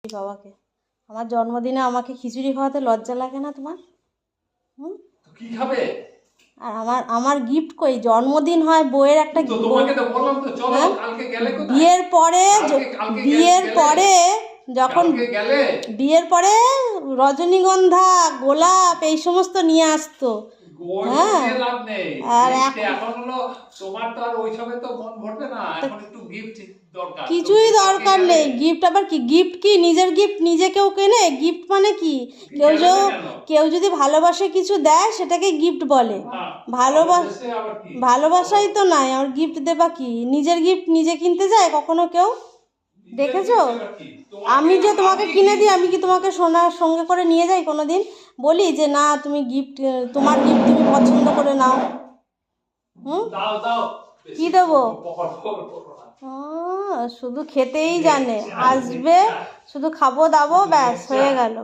বাবাকে আমার জন্মদিনে আমাকে খিচুড়ি খাওয়াতে লজ্জা লাগে না তোমার? কি খাবে? আর আমার গিফট কই? জন্মদিন হয় বউয়ের একটা তোমাকে তো বললাম তো চলো কালকে গেলে কোথায়? বিয়ের পরে যখন বিয়ের পরে রজনীগন্ধা গোলাপ এই সমস্ত নিয়ে আসতো। হ্যাঁ আর এখন হলো তোমার তো আর ওইসবে তো মন ভরবে না, এখন একটু গিফট দরকার। কিছুই দরকার নেই গিফট। আবার কি গিফট? কি নিজের গিফট নিজে কেউ কেনে? গিফট মানে কি? কেউ যদি ভালোবাসে কিছু দেয় সেটাকে গিফট বলে। ভালোবাসাই তো নাই, আর গিফট দেবা কি? নিজের গিফট নিজে কিনতে যায় কখনো কেউ? দেখেছো? আমি যে তোমাকে কিনে দিই, আমি কি তোমাকে সোনার সঙ্গে করে নিয়ে যাই কোনো দিন? বলি যে না তুমি গিফট, তোমার গিফট তুমি পছন্দ করে নাও। কি দেবো? শুধু খেতেই জানে, আসবে শুধু খাবো দাবো ব্যাস হয়ে গেল।